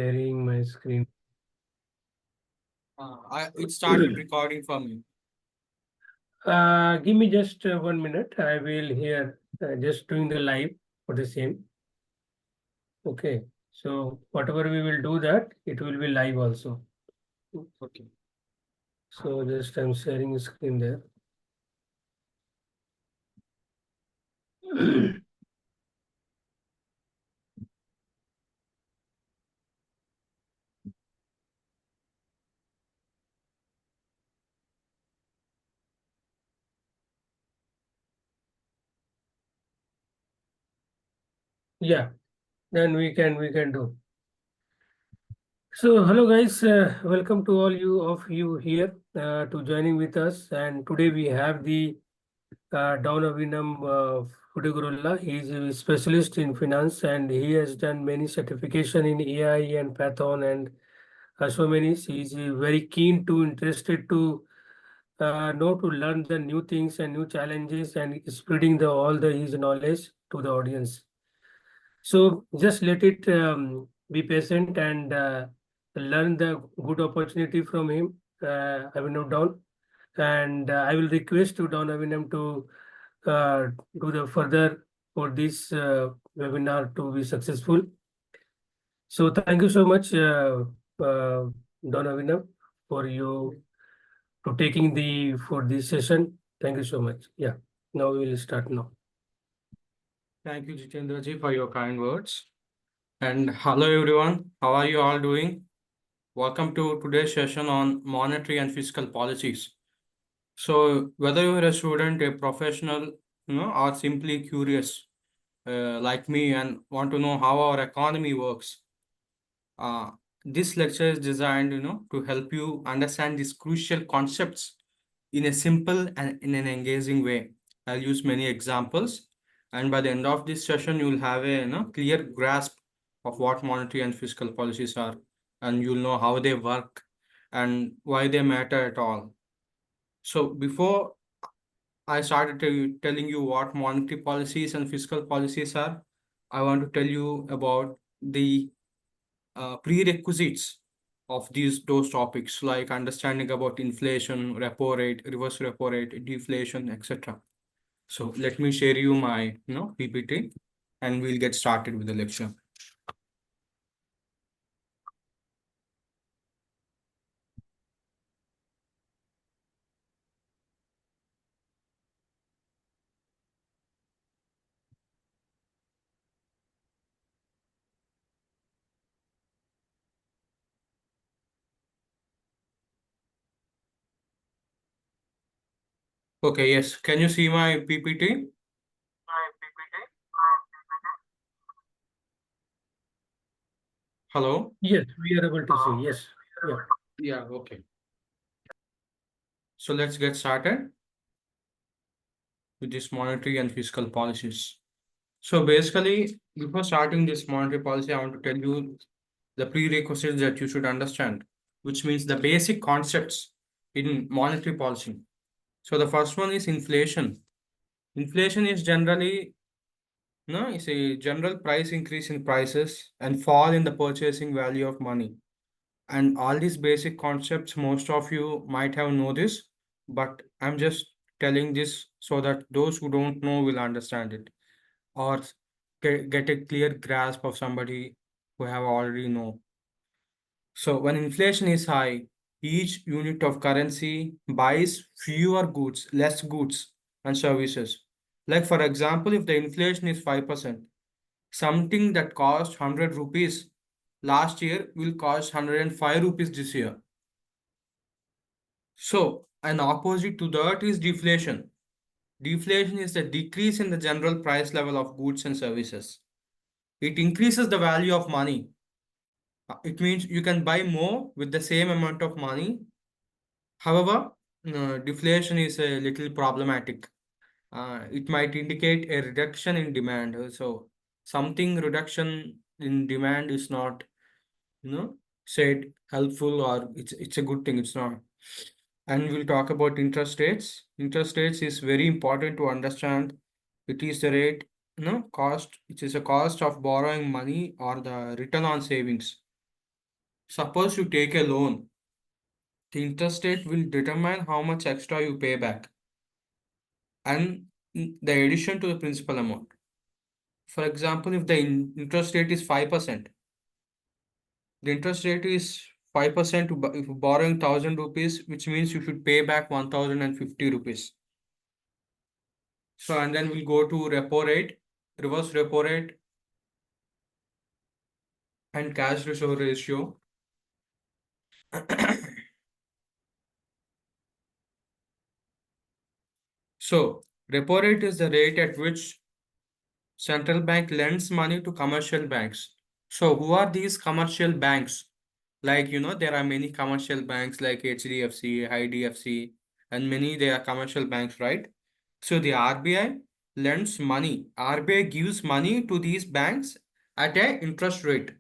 Sharing my screen. It started recording for me. Give me just 1 minute. I will here just doing the live for the same. Okay. So whatever we will do that, it will be live also. Okay. So just I'm sharing the screen there. Yeah, then we can do. So hello guys, welcome to all you here to joining with us. And today we have the Don Avinam Piduguralla. He is a specialist in finance and he has done many certification in AI and Python and so many. He is very keen to interested to know to learn the new things and new challenges and spreading the all the his knowledge to the audience. So just let it be patient and learn the good opportunity from him. I will note down and I will request to Don Avinam to uh, do the further for this webinar to be successful. So thank you so much, Don Avinam, for you to taking the for this session. Thank you so much. Yeah, now we will start now. Thank you, Jitendra ji, for your kind words. And hello, everyone. How are you all doing? Welcome to today's session on monetary and fiscal policies. So, whether you're a student, a professional, or simply curious, like me, and want to know how our economy works, uh, this lecture is designed, to help you understand these crucial concepts in a simple and in an engaging way. I'll use many examples, and by the end of this session, you'll have a clear grasp of what monetary and fiscal policies are, and you'll know how they work and why they matter at all. So before I started telling you what monetary policies and fiscal policies are, I want to tell you about the prerequisites of those topics, like understanding about inflation, repo rate, reverse repo rate, deflation, etc. So let me share you my PPT and we'll get started with the lecture. Okay, yes. Can you see my PPT? Hello? Yes, we are able to see. Yes, yeah. Yeah, okay. So let's get started with this monetary and fiscal policies. So basically, before starting this monetary policy, I want to tell you the prerequisites that you should understand, which means the basic concepts in monetary policy. So the first one is inflation. Inflation is generally, no, it's a general price increase in prices and fall in the purchasing value of money. And all these basic concepts, most of you might have know this, but I'm just telling this so that those who don't know will understand it or get a clear grasp of somebody who have already know. So when inflation is high, each unit of currency buys fewer goods, less goods and services. Like for example, if the inflation is 5%, something that cost 100 rupees last year will cost 105 rupees this year. So an opposite to that is deflation. Deflation is the decrease in the general price level of goods and services. It increases the value of money. It means you can buy more with the same amount of money. However, deflation is a little problematic. It might indicate a reduction in demand. So something reduction in demand is not, said helpful or it's a good thing. It's not. And we'll talk about interest rates. Interest rates is very important to understand. It is the rate, cost. It is a cost of borrowing money or the return on savings. Suppose you take a loan, the interest rate will determine how much extra you pay back and the addition to the principal amount. For example, if the interest rate is 5%, the interest rate is 5% if you're borrowing 1000 rupees, which means you should pay back 1050 rupees. So, and then we'll go to repo rate, reverse repo rate, and cash reserve ratio. So, repo rate is the rate at which central bank lends money to commercial banks. So, who are these commercial banks? Like, there are many commercial banks like HDFC, IDFC, and many they are commercial banks, right? So, the RBI lends money. RBI gives money to these banks at an interest rate,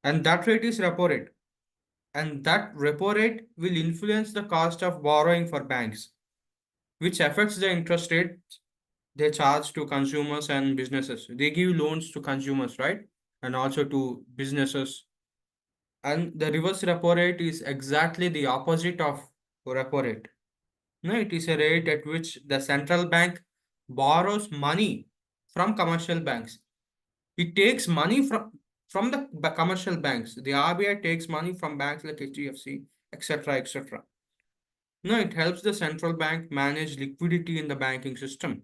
and that rate is repo rate. And that repo rate will influence the cost of borrowing for banks, which affects the interest rate they charge to consumers and businesses. They give loans to consumers, right? And also to businesses. And the reverse repo rate is exactly the opposite of repo rate. No, it is a rate at which the central bank borrows money from commercial banks. It takes money from the commercial banks. The RBI takes money from banks like HDFC, etc., etc. No, it helps the central bank manage liquidity in the banking system.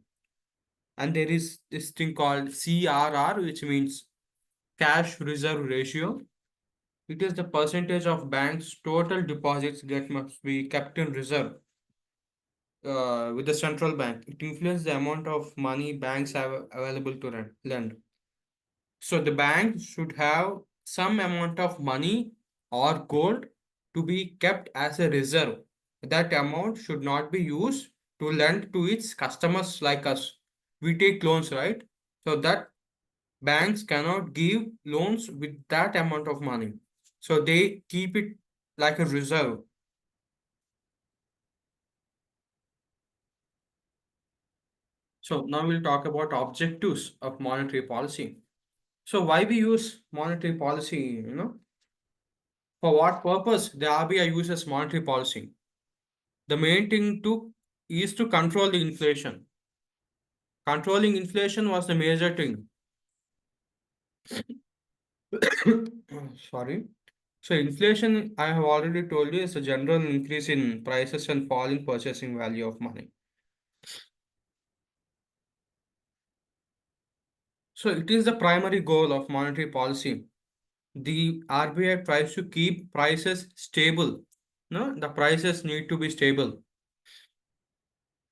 And there is this thing called CRR, which means cash reserve ratio. It is the percentage of banks' total deposits that must be kept in reserve with the central bank. It influences the amount of money banks have available to lend. So the bank should have some amount of money or gold to be kept as a reserve. That amount should not be used to lend to its customers like us. We take loans, right? So that banks cannot give loans with that amount of money. So they keep it like a reserve. So now we'll talk about objectives of monetary policy. So why we use monetary policy, for what purpose the RBI uses monetary policy? The main thing to is to control the inflation. Controlling inflation was the major thing. Sorry. So inflation, I have already told you, is a general increase in prices and fall in purchasing value of money. So it is the primary goal of monetary policy. The RBI tries to keep prices stable. No, the prices need to be stable.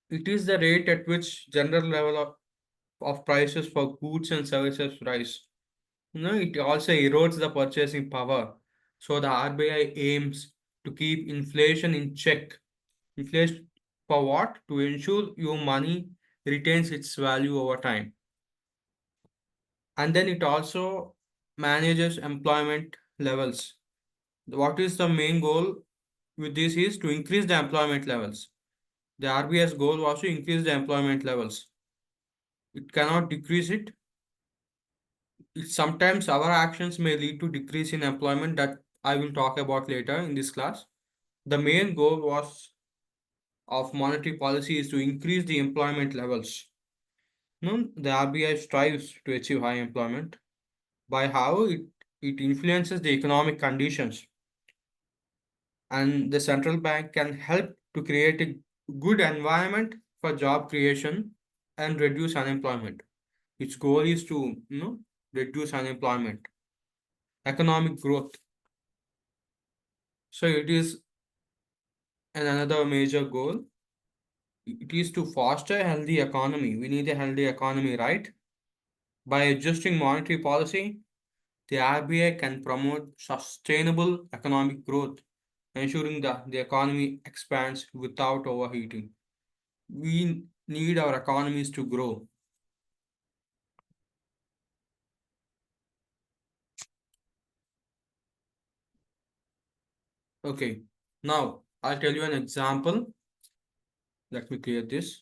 It is the rate at which general level of prices for goods and services rise. It also erodes the purchasing power. So the RBI aims to keep inflation in check. Inflation for what? To ensure your money retains its value over time. And then it also manages employment levels. What is the main goal with this is to increase the employment levels. The RBI's goal was to increase the employment levels. It cannot decrease it. Sometimes our actions may lead to decrease in employment that I will talk about later in this class. The main goal was of monetary policy is to increase the employment levels. The RBI strives to achieve high employment by how it influences the economic conditions, and the central bank can help to create a good environment for job creation and reduce unemployment. Its goal is to reduce unemployment, economic growth. So it is another major goal. It is to foster a healthy economy. We need a healthy economy, right? By adjusting monetary policy, the RBI can promote sustainable economic growth, ensuring that the economy expands without overheating. We need our economies to grow. Okay, now I'll tell you an example. Let me clear this.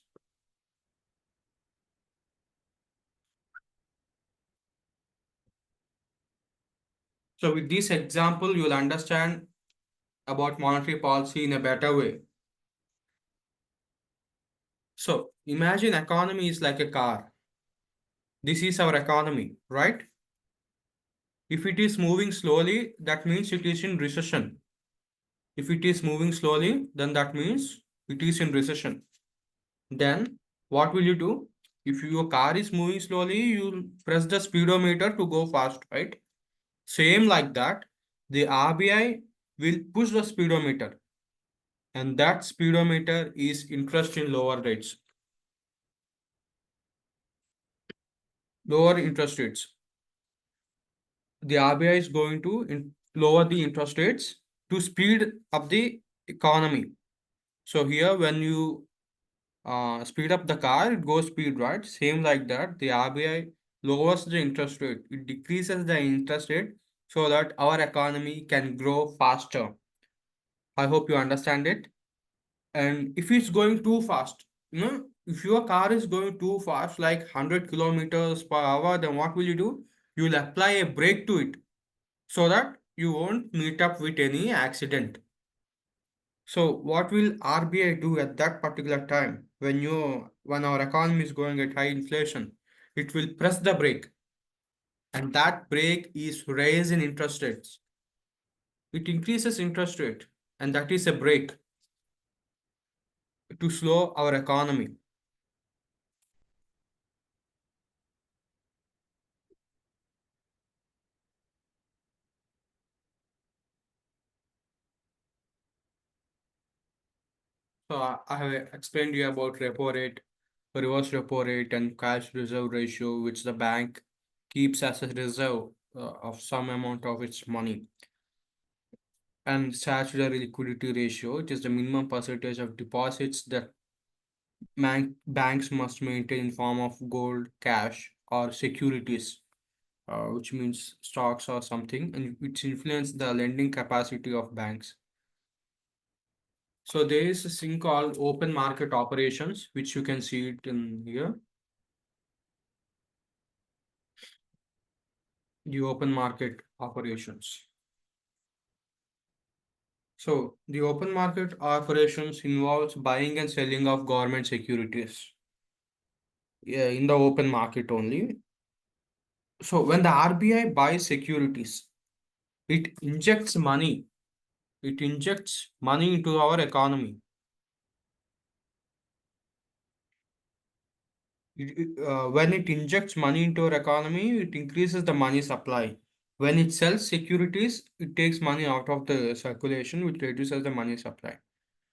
So with this example, you will understand about monetary policy in a better way. So imagine economy is like a car. This is our economy, right? If it is moving slowly, that means it is in recession. If it is moving slowly, then that means it is in recession. Then what will you do? If your car is moving slowly, you press the speedometer to go fast, right? Same like that, the RBI will push the speedometer, and that speedometer is interest in lower rates, lower interest rates. The RBI is going to lower the interest rates to speed up the economy. So here, when you speed up the car, it goes speed, right? Same like that, the RBI lowers the interest rate. It decreases the interest rate so that our economy can grow faster. I hope you understand it. And if it's going too fast, if your car is going too fast, like 100 kilometers per hour, then what will you do? You will apply a brake to it so that you won't meet up with any accident. So what will RBI do at that particular time when our economy is going at high inflation? It will press the brake, and that brake is raise in interest rates. It increases interest rate, and that is a brake to slow our economy. So I have explained you about repo rate, reverse repo rate, and cash reserve ratio, which the bank keeps as a reserve of some amount of its money. And statutory liquidity ratio, it is the minimum percentage of deposits that banks must maintain in form of gold, cash, or securities, which means stocks or something, and which influence the lending capacity of banks. So there is a thing called open market operations, which you can see it in here. The open market operations. So the open market operations involves buying and selling of government securities, yeah, in the open market only. So when the RBI buys securities, it injects money. It injects money into our economy. When it injects money into our economy, it increases the money supply. When it sells securities, it takes money out of the circulation, which reduces the money supply.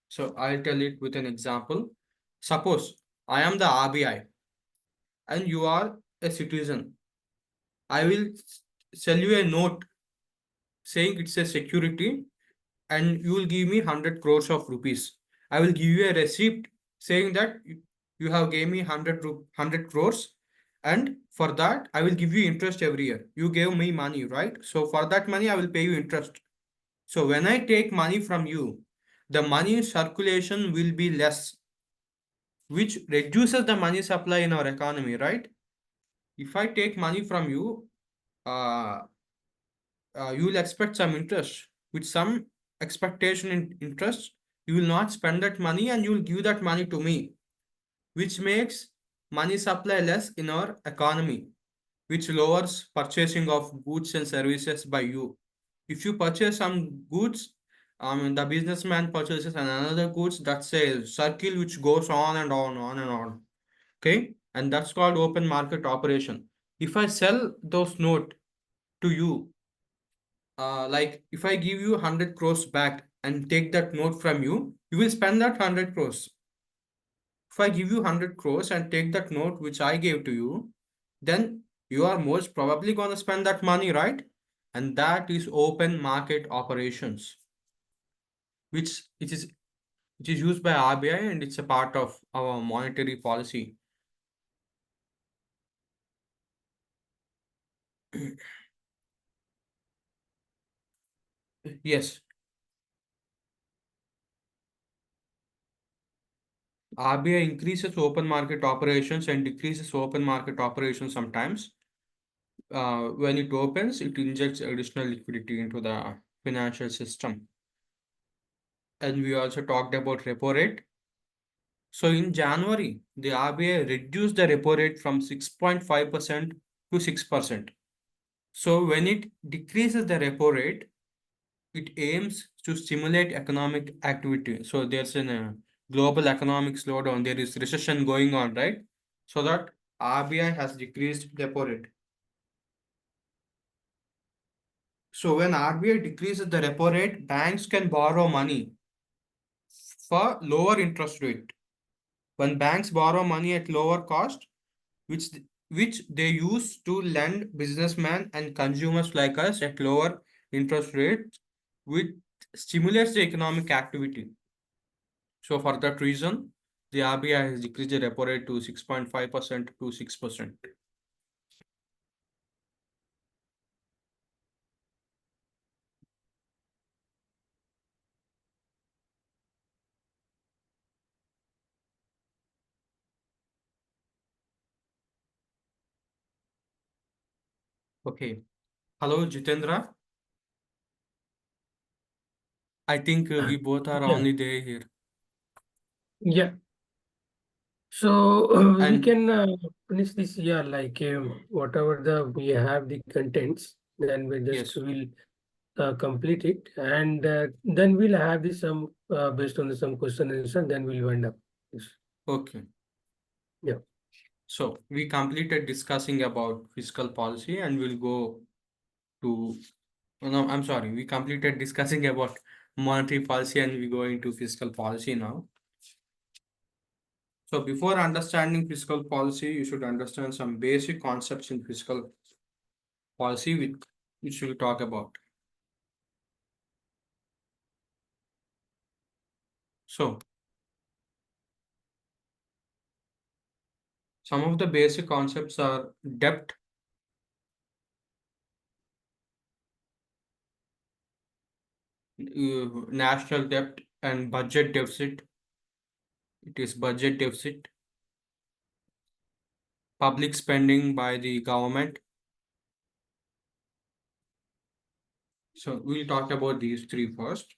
So I'll tell it with an example. Suppose I am the RBI and you are a citizen. I will sell you a note saying it's a security and you will give me 100 crores of rupees. I will give you a receipt saying that you have gave me 100 crores, and for that I will give you interest every year. You gave me money, right? So for that money I will pay you interest. So when I take money from you, the money circulation will be less, which reduces the money supply in our economy, right? If I take money from you, uh, you will expect some interest. With some expectation in interest, you will not spend that money and you will give that money to me, which makes money supply less in our economy, which lowers purchasing of goods and services by you. If you purchase some goods, the businessman purchases another goods. That's a circle which goes on and on. Okay, and that's called open market operation. If I sell those note to you, like if I give you 100 crores back and take that note from you, you will spend that 100 crores. If I give you 100 crores and take that note which I gave to you, then you are most probably going to spend that money, right? And that is open market operations, which it is used by RBI and it's a part of our monetary policy. Yes, RBI increases open market operations and decreases open market operations sometimes. when it opens, it injects additional liquidity into the financial system. And we also talked about repo rate. So in January, the RBI reduced the repo rate from 6.5% to 6%. So when it decreases the repo rate, it aims to stimulate economic activity. So there's a global economic slowdown, there is recession going on, right? So that RBI has decreased repo rate. So when RBI decreases the repo rate, banks can borrow money for lower interest rate. When banks borrow money at lower cost, which which they use to lend businessmen and consumers like us at lower interest rates, which stimulates the economic activity. So for that reason, the RBI has decreased the repo rate to 6.5% to 6%. Okay. Hello, Jitendra. I think we both are Yeah, only there here. yeah. So we And can finish this year like whatever we have the contents, then we just yes, will complete it, and then we'll have this some based on some question and answer. Then we'll wind up. Yes. okay. Yeah. So we completed discussing about fiscal policy and we'll go to, oh, no, I'm sorry, we completed discussing about monetary policy and we go into fiscal policy now. So before understanding fiscal policy, you should understand some basic concepts in fiscal policy which we'll talk about. So some of the basic concepts are debt, national debt and budget deficit. It is budget deficit, public spending by the government. So we'll talk about these three first.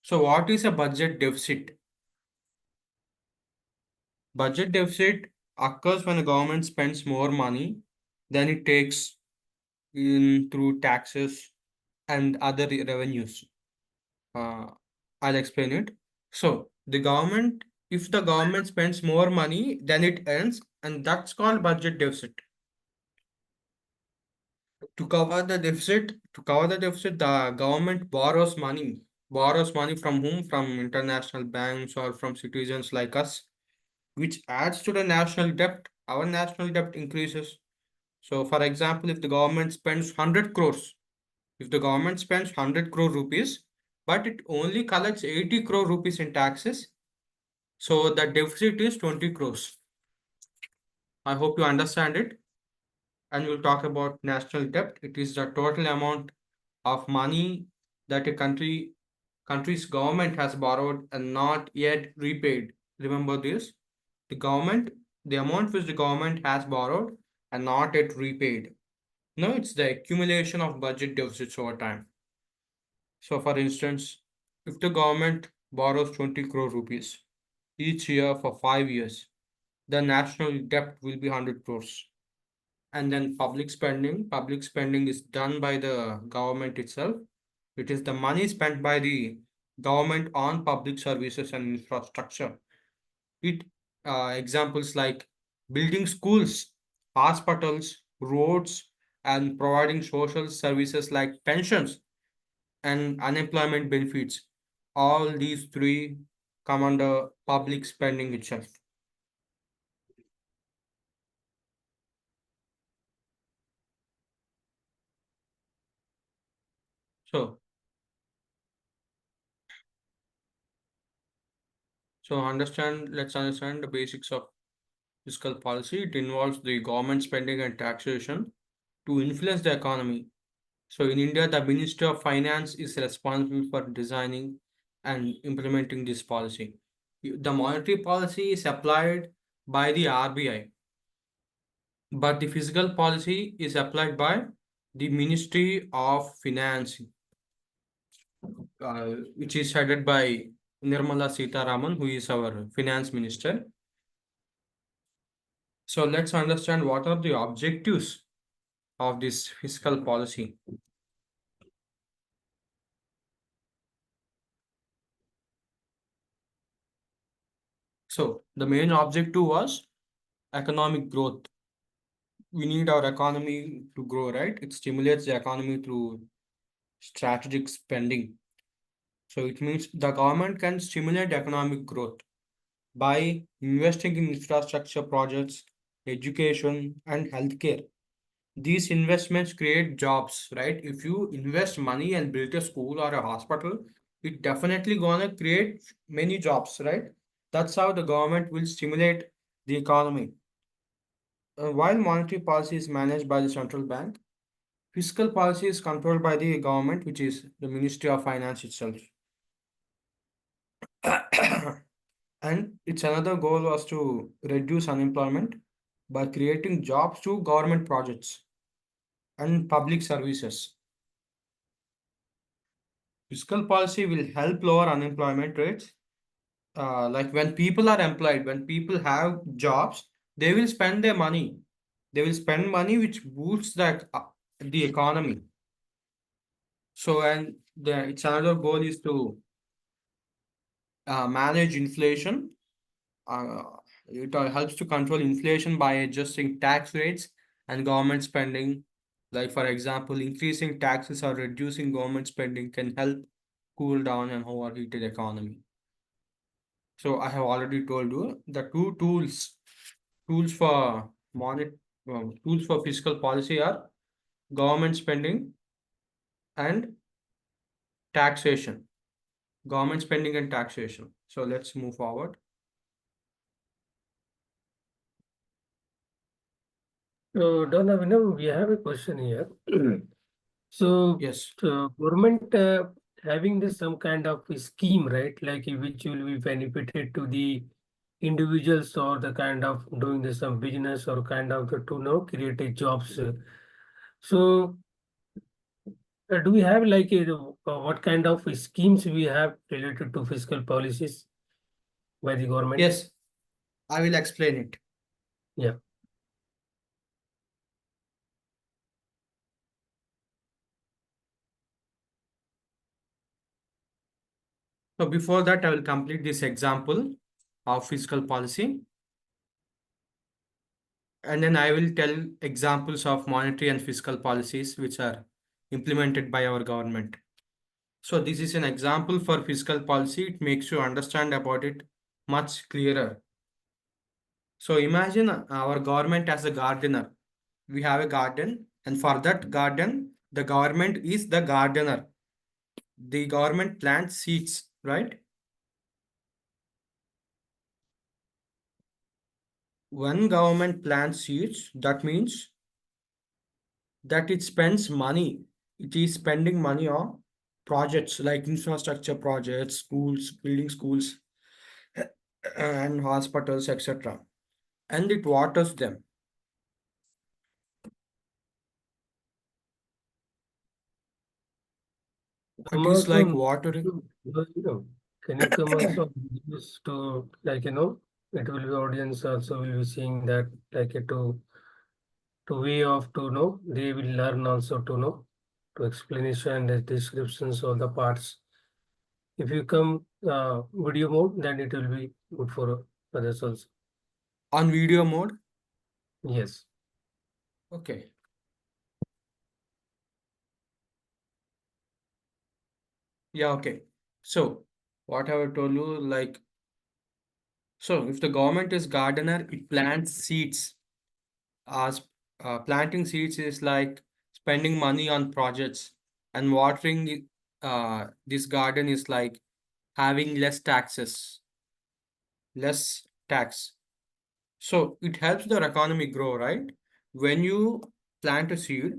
So what is a budget deficit? Budget deficit occurs when the government spends more money than it takes in through taxes and other revenues. Uh, I'll explain it. So if the government spends more money than it earns, and that's called budget deficit. To cover the deficit, the government borrows money from whom? From international banks or from citizens like us, which adds to the national debt. Our national debt increases. So, for example, if the government spends 100 crore rupees, but it only collects 80 crore rupees in taxes, so the deficit is 20 crores. I hope you understand it. And we'll talk about national debt. It is the total amount of money that a country's government has borrowed and not yet repaid. Remember this. The amount which the government has borrowed and not yet repaid. No, it's the accumulation of budget deficits over time. So, for instance, if the government borrows 20 crore rupees each year for 5 years, the national debt will be 100 crores. And then public spending is done by the government itself. It is the money spent by the government on public services and infrastructure. It examples like building schools, hospitals, roads, and providing social services like pensions and unemployment benefits. All these three come under public spending itself. So, let's understand the basics of fiscal policy. It involves the government spending and taxation to influence the economy. So in India, the Ministry of Finance is responsible for designing and implementing this policy. The monetary policy is applied by the RBI. but the fiscal policy is applied by the Ministry of Finance, which is headed by Nirmala Sitaraman, who is our finance minister. So let's understand what are the objectives of this fiscal policy. So the main objective was economic growth. We need our economy to grow, right? It stimulates the economy through strategic spending. So it means the government can stimulate economic growth by investing in infrastructure projects, education, and healthcare. These investments create jobs, right? If you invest money and build a school or a hospital, it definitely gonna create many jobs, right? That's how the government will stimulate the economy. While monetary policy is managed by the central bank, fiscal policy is controlled by the government, which is the Ministry of Finance itself. And its another goal was to reduce unemployment by creating jobs through government projects and public services. Fiscal policy will help lower unemployment rates. Like when people are employed, when people have jobs, they will spend their money. They will spend money which boosts the economy. So, and its another goal is to manage inflation. Uh, it helps to control inflation by adjusting tax rates and government spending. Like, for example, increasing taxes or reducing government spending can help cool down an overheated economy. So, I have already told you the two tools for tools for fiscal policy are government spending and taxation. Government spending and taxation. So, let's move forward. So, Donna, we have a question here. So, Yes. government having this some kind of a scheme, right? Like which will be benefited to the individuals or the kind of doing this some business or kind of the, to know create a jobs. So, do we have like a, what kind of schemes we have related to fiscal policies by the government? Yes, I will explain it. Yeah. So before that, I will complete this example of fiscal policy. And then I will tell examples of monetary and fiscal policies which are implemented by our government. So this is an example for fiscal policy. It makes you understand about it much clearer. So imagine our government as a gardener. We have a garden, and for that garden, the government is the gardener. The government plants seeds, right? When government plants seeds, that means that it spends money. It is spending money on projects like infrastructure projects, schools, building schools, and hospitals, etc. And it waters them. It Come is also, like watering. can you come also just to like it will be audience also will be seeing that like to way of to know they will learn also to know to explanation and the descriptions of the parts. If you come video mode, then it will be good for others also. On video mode. Yes. Okay. Yeah, okay. So what have I told you? Like, so if the government is gardener, it plants seeds. As planting seeds is like spending money on projects, and watering this garden is like having less taxes, less tax. So it helps their economy grow, right? When you plant a seed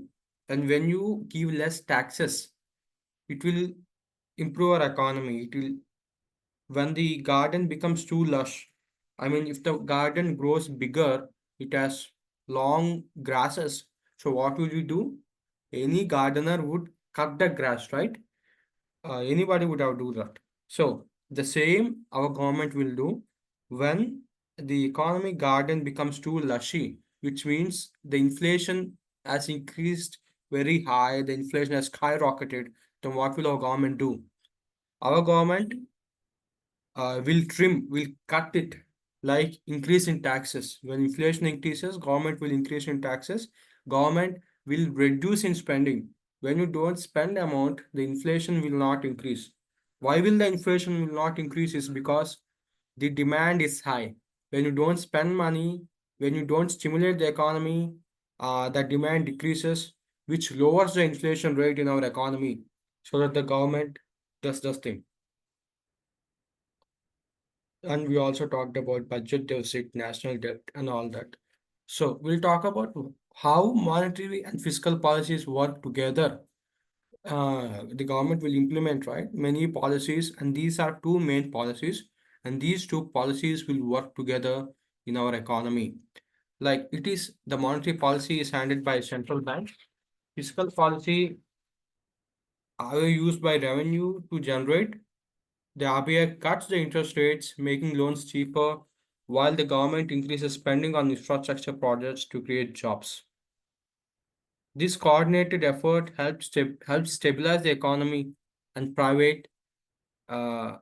and when you give less taxes, it will improve our economy. It will, when the garden becomes too lush, I mean, if the garden grows bigger, it has long grasses. So what will you do? Any gardener would cut the grass, right? Anybody would have do that. So the same our government will do when the economic garden becomes too lushy, which means the inflation has increased very high, the inflation has skyrocketed. Then what will our government do? Our government will cut it, like increase in taxes. When inflation increases, government will increase in taxes. Government will reduce in spending. When you don't spend amount, the inflation will not increase. Why will the inflation will not increase? Is because the demand is high. When you don't spend money, when you don't stimulate the economy, the demand decreases, which lowers the inflation rate in our economy, so that the government does this thing. And we also talked about budget deficit, national debt, and all that. So we'll talk about how monetary and fiscal policies work together. The government will implement, right, many policies, and these are two main policies, and these two policies will work together in our economy. Like it is the monetary policy is handled by central bank. Fiscal policy are used by revenue to generate. The RBI cuts the interest rates, making loans cheaper, while the government increases spending on infrastructure projects to create jobs. This coordinated effort helps stabilize the economy and private uh,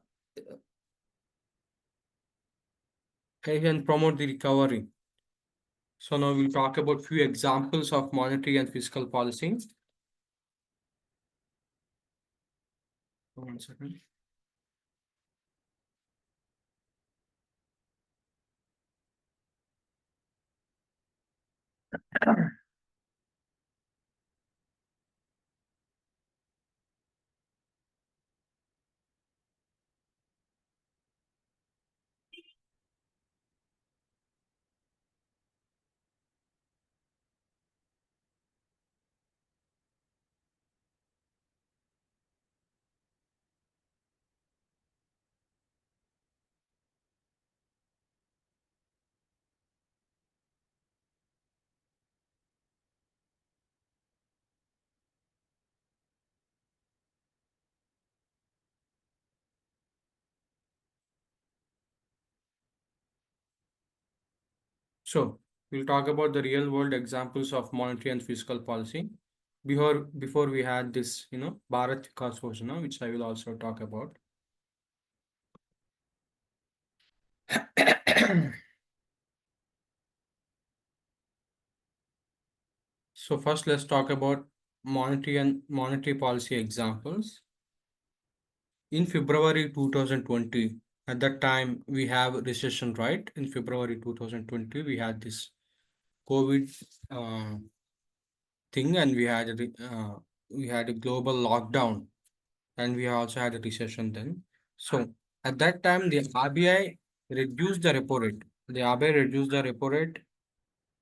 and promote the recovery. So now we'll talk about few examples of monetary and fiscal policy. 1 second. So we'll talk about the real world examples of monetary and fiscal policy. Before we had this, Bharat Vikas Yojana, which I will also talk about. So first, let's talk about monetary policy examples. In February 2020, at that time we have recession, right? In February 2020, we had this COVID thing, and we had a global lockdown, and we also had a recession then. So at that time, the RBI reduced the repo rate. The RBI reduced the repo rate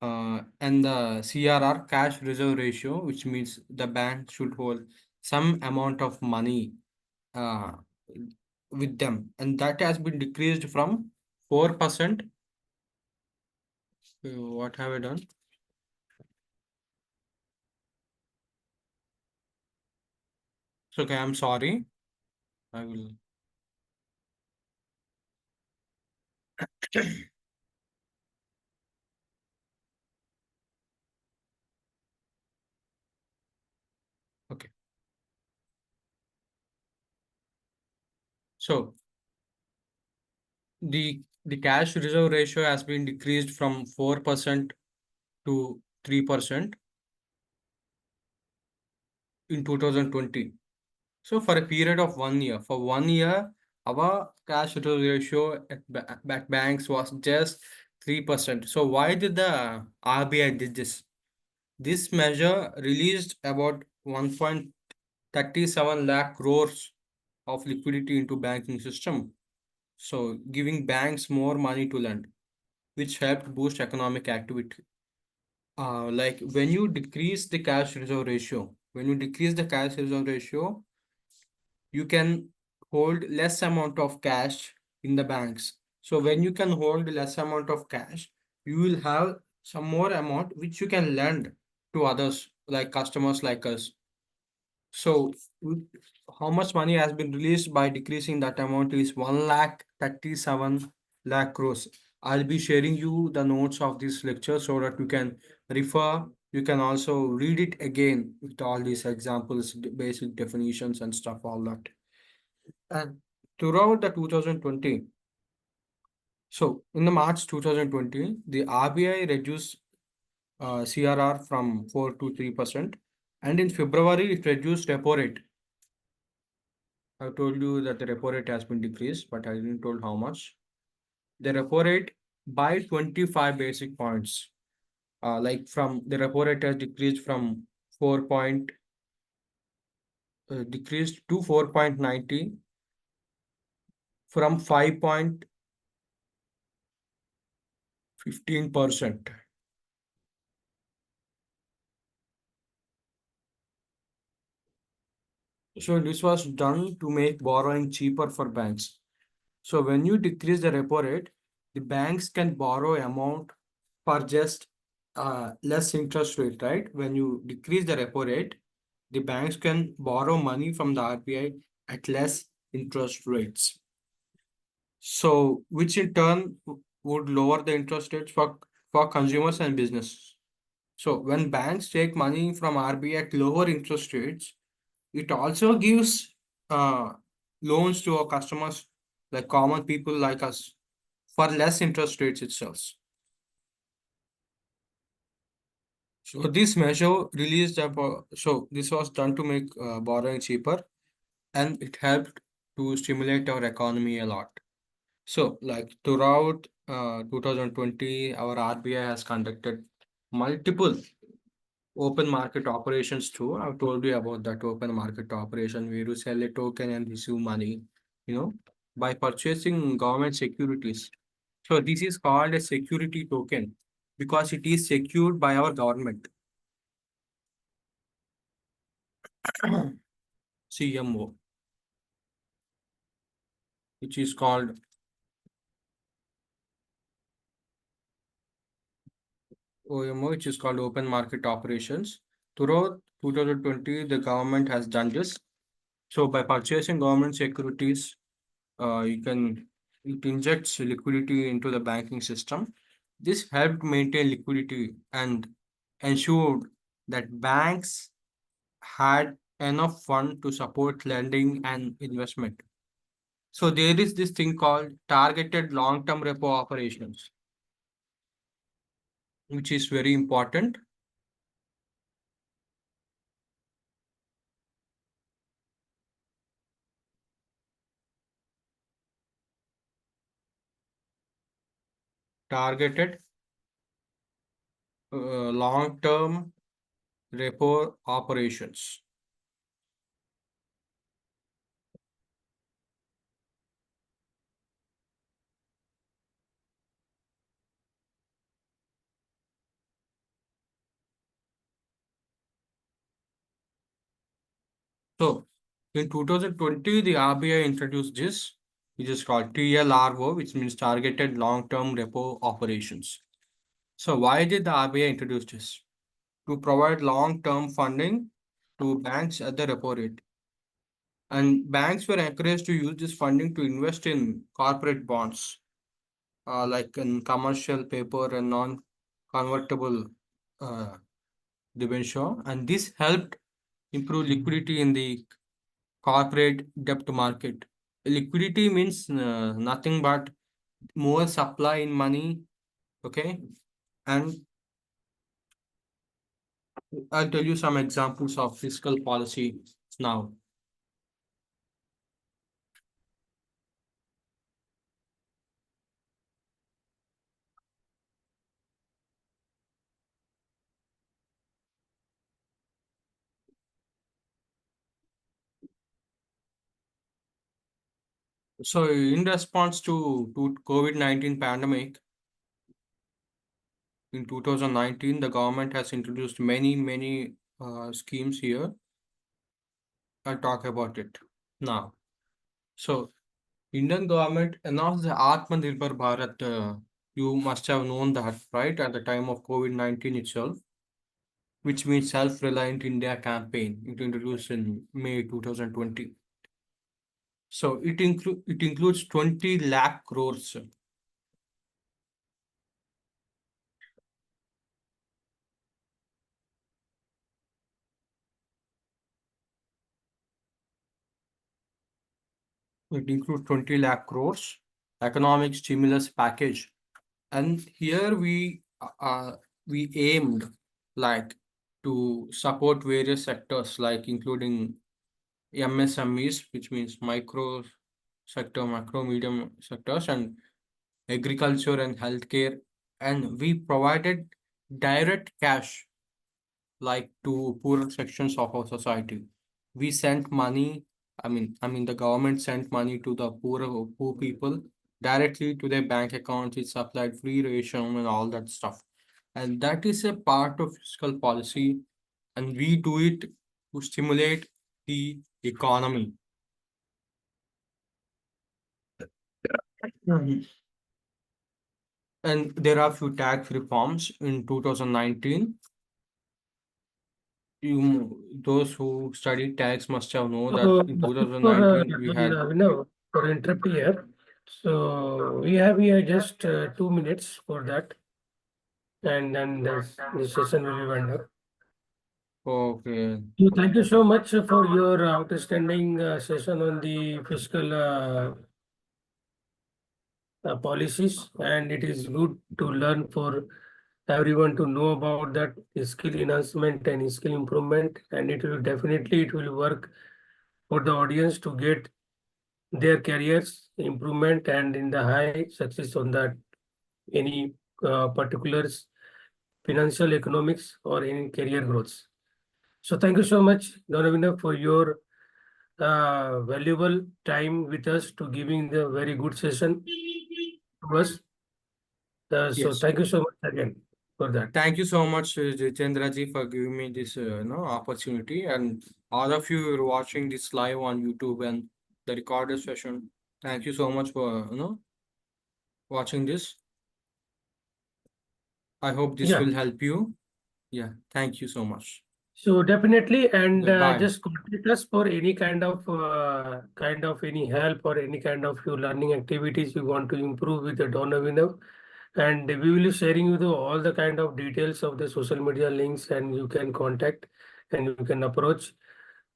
and the CRR, cash reserve ratio, which means the bank should hold some amount of money uh, with them, and that has been decreased from 4%. What have I done? So, okay, I'm sorry. I will. Okay. So the cash reserve ratio has been decreased from 4% to 3% in 2020. So for a period of 1 year, for 1 year, our cash reserve ratio at banks was just 3%. So why did the RBI did this? This measure released about 1.37 lakh crores of liquidity into banking system. So giving banks more money to lend, which helped boost economic activity. Like when you decrease the cash reserve ratio, you can hold less amount of cash in the banks. So when you can hold less amount of cash, you will have some more amount which you can lend to others, like customers like us. So how much money has been released by decreasing that amount is 1,37 lakh crores. I'll be sharing you the notes of this lecture so that you can refer. You can also read it again with all these examples, basic definitions and stuff, all that. And throughout the 2020, so in the March 2020, the RBI reduced CRR from 4 to 3%, and in February it reduced repo rate. I told you that the repo rate has been decreased, but I didn't told how much. The repo rate by 25 basic points. Like from the repo rate has decreased from 4 point decreased to 4.90 from 5.15%. So this was done to make borrowing cheaper for banks. So when you decrease the repo rate, the banks can borrow amount for just less interest rate, right? When you decrease the repo rate, the banks can borrow money from the RBI at less interest rates. So which in turn would lower the interest rates for consumers and business. So when banks take money from RBI at lower interest rates, it also gives uh, loans to our customers, like common people like us, for less interest rates itself. So this measure released so this was done to make borrowing cheaper, and it helped to stimulate our economy a lot. So like throughout 2020, our RBI has conducted multiple open market operations too. I've told you about that open market operation where you sell a token and receive money, by purchasing government securities. So this is called a security token because it is secured by our government. CMO, which is called OMO, which is called open market operations. Throughout 2020, the government has done this. So by purchasing government securities, you can it injects liquidity into the banking system. This helped maintain liquidity and ensured that banks had enough fund to support lending and investment. So there is this thing called targeted long-term repo operations, which is very important. Targeted long-term repo operations. So in 2020, the RBI introduced this, which is called TLRO, which means targeted long-term repo operations. So why did the RBI introduce this? To provide long-term funding to banks at the repo rate. And banks were encouraged to use this funding to invest in corporate bonds, like in commercial paper and non-convertible uh, debenture. And this helped improve liquidity in the corporate debt market. Liquidity means nothing but more supply in money. Okay. And I'll tell you some examples of fiscal policy now. So in response to COVID-19 pandemic in 2019, the government has introduced many schemes here. I'll talk about it now. So Indian government announced the Atmanirbhar Bharat You must have known that, right? At the time of COVID-19 itself, which means Self-Reliant India campaign, it introduced in May 2020. So it includes 20 lakh crores. It includes 20 lakh crores economic stimulus package. And here we aimed like to support various sectors, like including MSMEs, which means micro sector, macro medium sectors, and agriculture and healthcare. And we provided direct cash like to poorer sections of our society. We sent money, I mean the government sent money to the poor people directly to their bank accounts. It supplied free ration and all that stuff. And that is a part of fiscal policy, and we do it to stimulate the economy. Mhm. And there are few tax reforms in 2019. Those who study tax must have known that So, in for 2019 we had. for interrupt here. So we have here just 2 minutes for that, and then the session will be wound up. Okay. So thank you so much for your outstanding session on the fiscal policies, and it is good to learn for everyone to know about that skill enhancement and skill improvement, and it will work for the audience to get their careers improvement and in the high success on that any particulars financial economics or any career growths. So thank you so much, Donavina, for your valuable time with us to giving the very good session to us. So Yes. thank you so much again for that. Thank you so much, Jitendra ji, for giving me this opportunity. And all of you who are watching this live on YouTube and the recorded session, thank you so much for watching this. I hope this Yeah. will help you. Yeah, thank you so much. So definitely, and Goodbye. just contact us for any kind of any help or any kind of your learning activities you want to improve with the Donavina. And we will be sharing you all the kind of details of the social media links, and you can contact and you can approach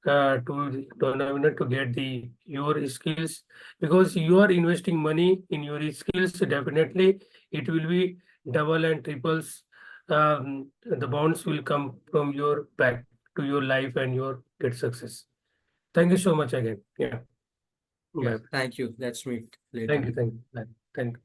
to Donavina to get the your skills, because you are investing money in your skills. Definitely, it will be double and triples. The bonds will come from your back to your life and your get success. Thank you so much again. Yeah. Yeah, Bye. thank you. Let's meet later. Thank you. Thank you. Bye. Thank you.